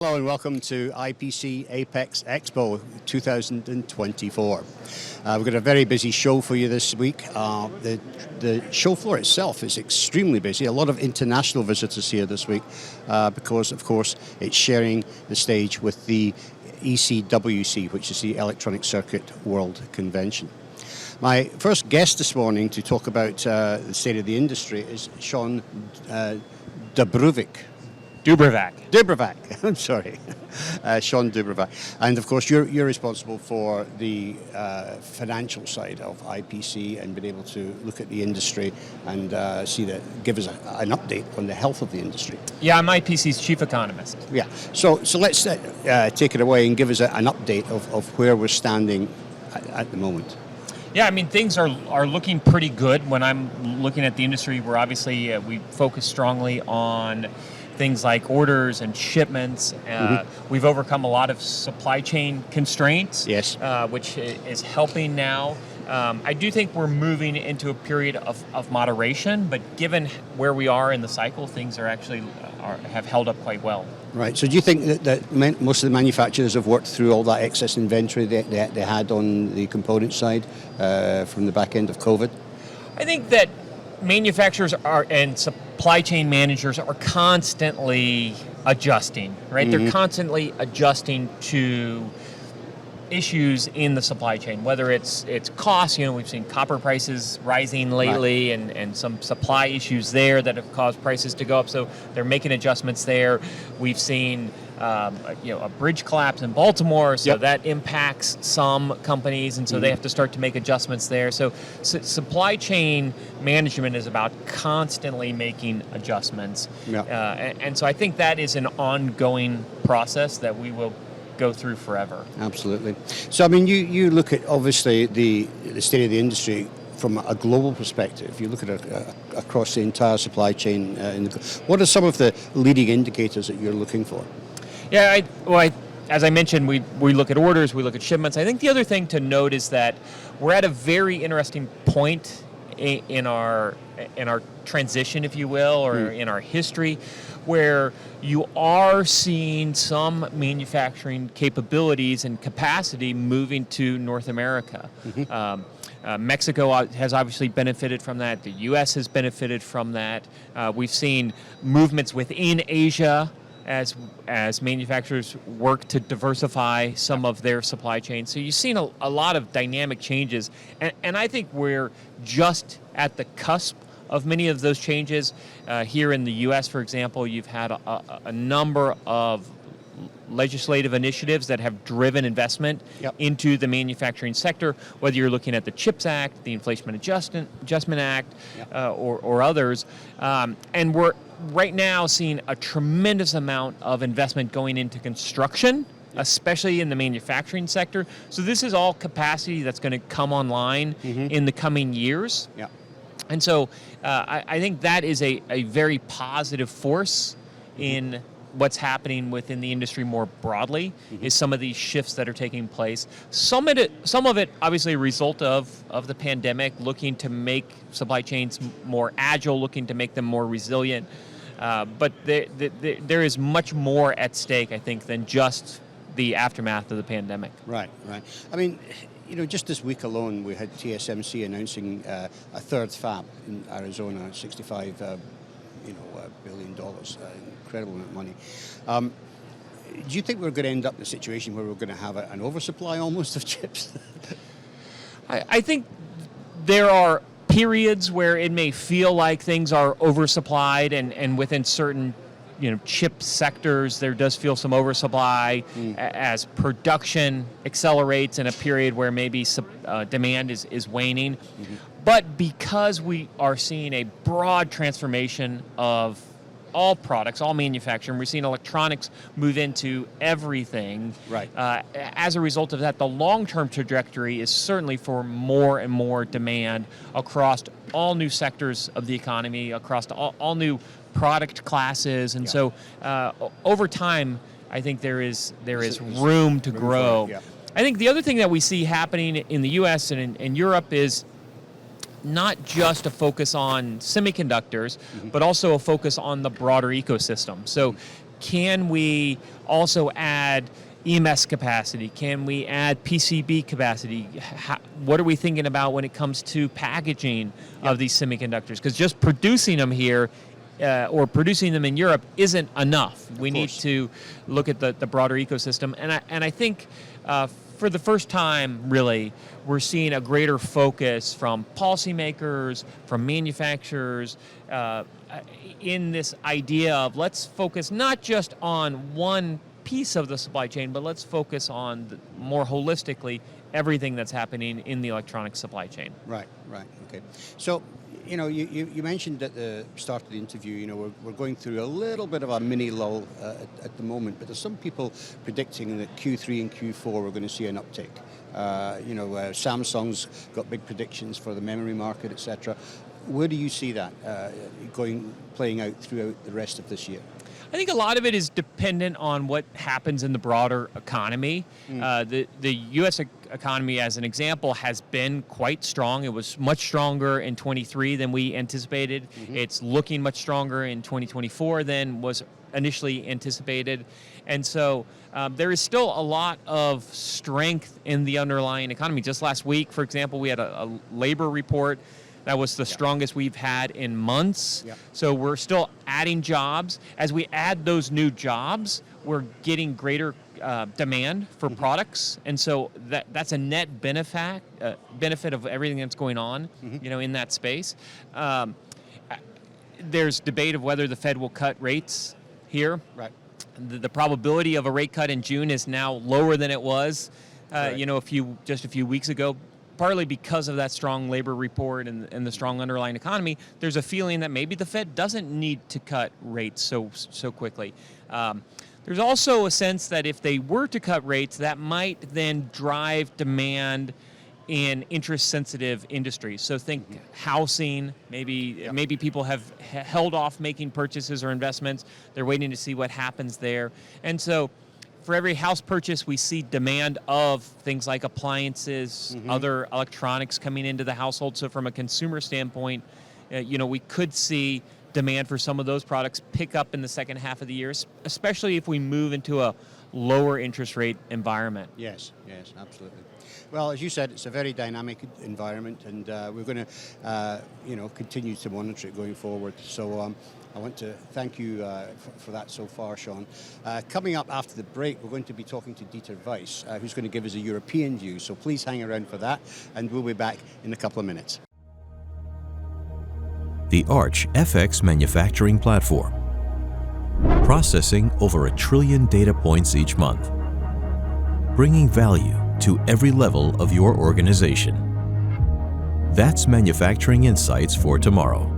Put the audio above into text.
Hello and welcome to IPC Apex Expo 2024. We've got a very busy show for you this week. The show floor itself is extremely busy. A lot of international visitors here this week because, of course, it's sharing the stage with the ECWC, which is the Electronic Circuit World Convention. My first guest this morning to talk about the state of the industry is Shawn Dubravac. Dubravac, I'm sorry, Shawn Dubravac. And of course, you're responsible for the financial side of IPC and been able to look at the industry and give us an update on the health of the industry. Yeah, I'm IPC's chief economist. Yeah, so let's take it away and give us an update of where we're standing at the moment. Yeah, I mean, things are looking pretty good. When I'm looking at the industry, we're obviously, we focus strongly on things like orders and shipments. We've overcome a lot of supply chain constraints, yes, which is helping now. I do think we're moving into a period of moderation, but given where we are in the cycle, things are actually have held up quite well. Right. So do you think that most of the manufacturers have worked through all that excess inventory they had on the component side from the back end of COVID? I think that manufacturers and supply chain managers are constantly adjusting, right? Mm-hmm. They're constantly adjusting to issues in the supply chain, whether it's costs. You know, we've seen copper prices rising lately, right, and some supply issues there that have caused prices to go up. So they're making adjustments there. We've seen a bridge collapse in Baltimore, so that impacts some companies, and so they have to start to make adjustments there. So supply chain management is about constantly making adjustments, and so I think that is an ongoing process that we will go through forever. Absolutely. So I mean, you look at obviously the state of the industry from a global perspective. You look at across the entire supply chain. What are some of the leading indicators that you're looking for? Yeah, as I mentioned, we look at orders, we look at shipments. I think the other thing to note is that we're at a very interesting point in our transition, if you will, or in our history, where you are seeing some manufacturing capabilities and capacity moving to North America. Mexico has obviously benefited from that. The U.S. has benefited from that. We've seen movements within Asia as manufacturers work to diversify some of their supply chain. So you've seen a lot of dynamic changes, and I think we're just at the cusp of many of those changes. Here in the U.S., for example, you've had a number of legislative initiatives that have driven investment into the manufacturing sector, whether you're looking at the CHIPS Act, the Inflation Adjustment Act, or others. And we're right now seeing a tremendous amount of investment going into construction, especially in the manufacturing sector. So this is all capacity that's going to come online in the coming years. And so I think that is a very positive force in what's happening within the industry more broadly, is some of these shifts that are taking place. Some of it obviously a result of the pandemic, looking to make supply chains more agile, looking to make them more resilient. But there is much more at stake, I think, than just the aftermath of the pandemic. Right. I mean, just this week alone, we had TSMC announcing a third fab in Arizona, $65 billion, incredible amount of money. Do you think we're going to end up in a situation where we're going to have an oversupply almost of chips? I think there are periods where it may feel like things are oversupplied, and within certain chip sectors, there does feel some oversupply as production accelerates in a period where maybe demand is waning. But because we are seeing a broad transformation of all products, all manufacturing, we're seeing electronics move into everything. Right. As a result of that, the long-term trajectory is certainly for more and more demand across all new sectors of the economy, across all new product classes, and so over time, I think there is room to grow. I think the other thing that we see happening in the U.S. and in Europe is not just a focus on semiconductors, but also a focus on the broader ecosystem. So can we also add EMS capacity? Can we add PCB capacity? What are we thinking about when it comes to packaging of these semiconductors? Because just producing them here or producing them in Europe isn't enough. We need to look at the broader ecosystem. And I think for the first time, really, we're seeing a greater focus from policymakers, from manufacturers, in this idea of let's focus not just on one piece of the supply chain, but let's focus on more holistically everything that's happening in the electronic supply chain. Right, okay. So, you mentioned at the start of the interview, we're going through a little bit of a mini lull at the moment, but there's some people predicting that Q3 and Q4 we're going to see an uptick. Samsung's got big predictions for the memory market, etc. Where do you see that playing out throughout the rest of this year? I think a lot of it is dependent on what happens in the broader economy. The U.S. economy, as an example, has been quite strong. It was much stronger in 23 than we anticipated. It's looking much stronger in 2024 than was initially anticipated. And so there is still a lot of strength in the underlying economy. Just last week, for example, we had a labor report that was the strongest we've had in months. So we're still adding jobs. As we add those new jobs, we're getting greater demand for products. And so that's a net benefit of everything that's going on, in that space. There's debate of whether the Fed will cut rates here. Right. The probability of a rate cut in June is now lower than it was, just a few weeks ago. Partly because of that strong labor report and the strong underlying economy, there's a feeling that maybe the Fed doesn't need to cut rates so quickly. There's also a sense that if they were to cut rates, that might then drive demand in interest-sensitive industries. So think housing, maybe people have held off making purchases or investments. They're waiting to see what happens there. And so for every house purchase, we see demand of things like appliances, other electronics coming into the household. So from a consumer standpoint, we could see demand for some of those products pick up in the second half of the year, especially if we move into a lower interest rate environment. Yes, absolutely. Well, as you said, it's a very dynamic environment, and we're going to, continue to monitor it going forward. So I want to thank you for that so far, Shawn. Coming up after the break, we're going to be talking to Dieter Weiss, who's going to give us a European view. So please hang around for that, and we'll be back in a couple of minutes. The Arch FX manufacturing platform, processing over 1 trillion data points each month, bringing value to every level of your organization. That's manufacturing insights for tomorrow.